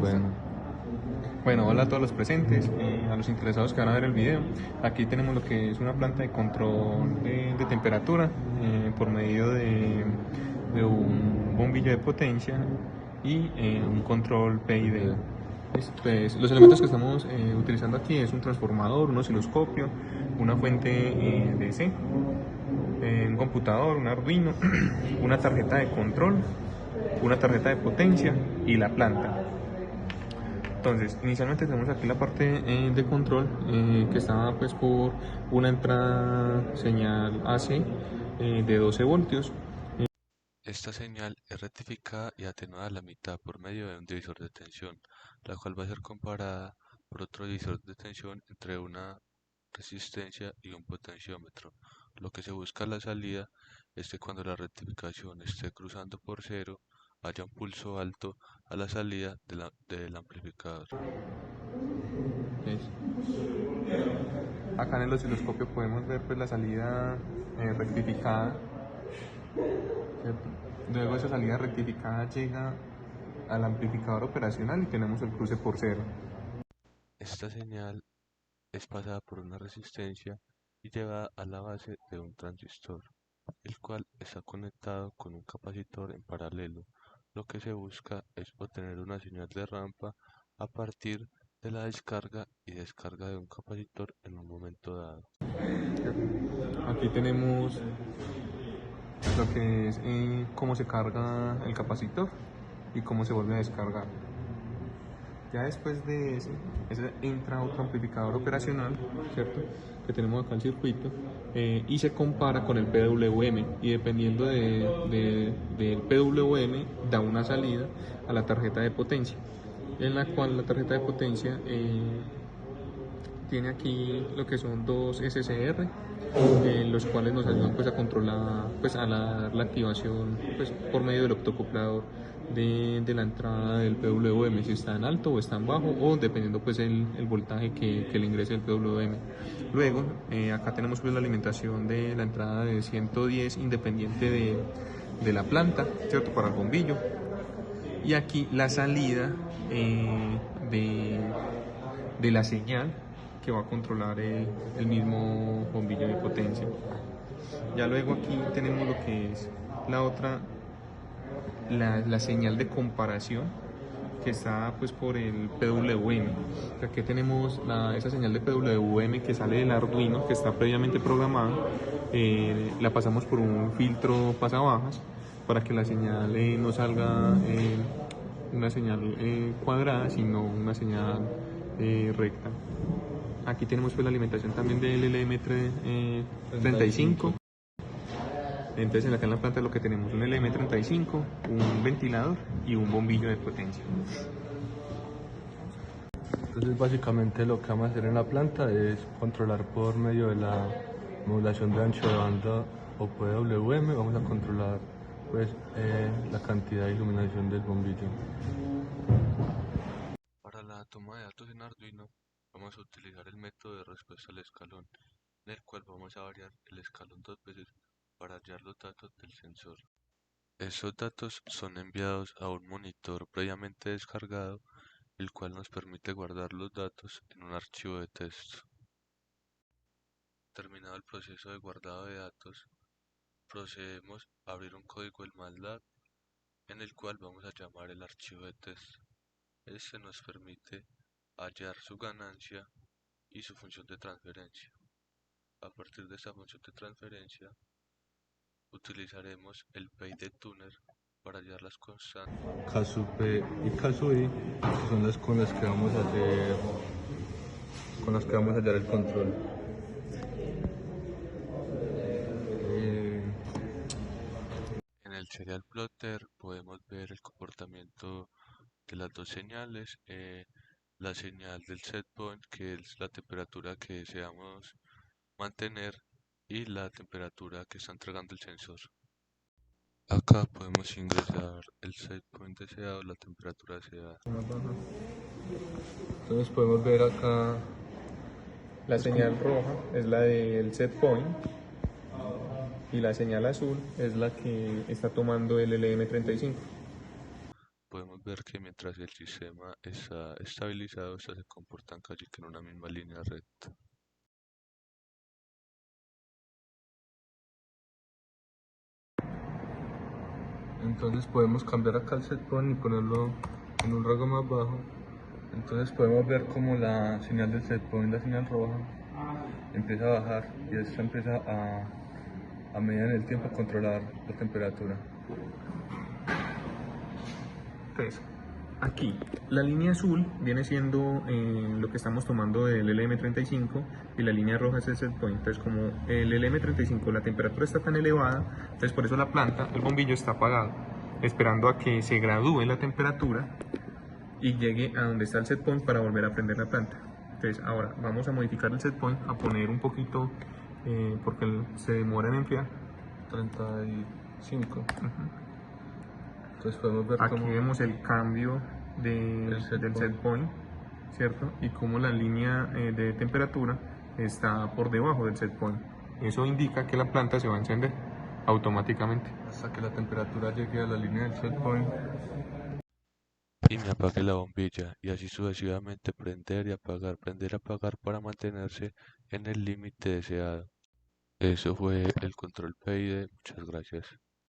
Bueno, Bueno, hola a todos los presentes, a los interesados que van a ver el video. Aquí tenemos lo que es una planta de control de temperatura por medio de un bombillo de potencia y un control PID. Pues, los elementos que estamos utilizando aquí es un transformador, un osciloscopio, una fuente DC, un computador, un Arduino, una tarjeta de control, una tarjeta de potencia y la planta. Entonces, inicialmente tenemos aquí la parte de control que está pues por una entrada señal AC de 12 voltios. esta señal es rectificada y atenuada a la mitad por medio de un divisor de tensión, la cual va a ser comparada por otro divisor de tensión entre una resistencia y un potenciómetro. Lo que se busca a la salida es que cuando la rectificación esté cruzando por cero, haya un pulso alto a la salida del amplificador. ¿Ves? Acá en el osciloscopio podemos ver pues la salida rectificada, ¿cierto? Luego esa salida rectificada llega al amplificador operacional y tenemos el cruce por cero. Esta señal es pasada por una resistencia y llevada a la base de un transistor, el cual está conectado con un capacitor en paralelo. Lo que se busca es obtener una señal de rampa a partir de la descarga y descarga de un capacitor en un momento dado. Aquí tenemos lo que es cómo se carga el capacitor y cómo se vuelve a descargar. Ya después de ese entra otro amplificador operacional, ¿cierto? Que tenemos acá el circuito y se compara con el PWM y dependiendo del PWM da una salida a la tarjeta de potencia, en la cual la tarjeta de potencia tiene aquí lo que son dos SCR, los cuales nos ayudan pues a controlar, pues a la activación pues por medio del optocuplador de la entrada del PWM, si está en alto o está en bajo, o dependiendo pues el voltaje que le ingrese el PWM. Luego acá tenemos pues la alimentación de la entrada de 110 independiente de la planta, ¿cierto? Para el bombillo. Y aquí la salida de la señal que va a controlar el mismo bombillo de potencia. Ya luego aquí tenemos lo que es la otra, la señal de comparación que está pues por el PWM. Aquí tenemos esa señal de PWM que sale del Arduino, que está previamente programada, la pasamos por un filtro pasabajas para que la señal no salga una señal cuadrada, sino una señal recta. Aquí tenemos pues la alimentación también del LM35. Entonces acá en la planta lo que tenemos un LM35, un ventilador y un bombillo de potencia. Entonces básicamente lo que vamos a hacer en la planta es controlar por medio de la modulación de ancho de banda o PWM, vamos a controlar pues la cantidad de iluminación del bombillo. Para la toma de datos en Arduino, vamos a utilizar el método de respuesta al escalón, en el cual vamos a variar el escalón dos veces para hallar los datos del sensor. Esos datos son enviados a un monitor previamente descargado, el cual nos permite guardar los datos en un archivo de texto. Terminado el proceso de guardado de datos, procedemos a abrir un código del MATLAB en el cual vamos a llamar el archivo de texto. Este nos permite hallar su ganancia y su función de transferencia. A partir de esta función de transferencia, utilizaremos el PID-Tuner para hallar las constantes. Casu P y Casu I son las con las que vamos a hacer, con las que vamos a hallar el control. En el serial plotter podemos ver el comportamiento de las dos señales, la señal del set point, que es la temperatura que deseamos mantener, y la temperatura que está entregando el sensor. Acá podemos ingresar el set point deseado, la temperatura deseada. Entonces podemos ver acá La señal roja es la del set point y la señal azul es la que está tomando el LM35. podemos ver que mientras el sistema está estabilizado, estas se comportan casi que en una misma línea recta. Entonces podemos cambiar acá el set point y ponerlo en un rango más bajo. Entonces podemos ver como la señal del set point, la señal roja, empieza a bajar y esta empieza a medida en el tiempo a controlar la temperatura. Entonces, aquí, la línea azul viene siendo lo que estamos tomando del LM35 y la línea roja es el set point. Entonces, como el LM35, la temperatura está tan elevada, entonces por eso la planta, el bombillo está apagado, esperando a que se gradúe la temperatura y llegue a donde está el set point para volver a prender la planta. Entonces, ahora vamos a modificar el set point, a poner un poquito, porque se demora en enfriar. 35. Entonces podemos ver Aquí cómo vemos el cambio del set point, ¿cierto? Y cómo la línea de temperatura está por debajo del set point. Eso indica que la planta se va a encender automáticamente. hasta que la temperatura llegue a la línea del set point. Y me apague la bombilla y así sucesivamente prender y apagar para mantenerse en el límite deseado. Eso fue el control PID. Muchas gracias.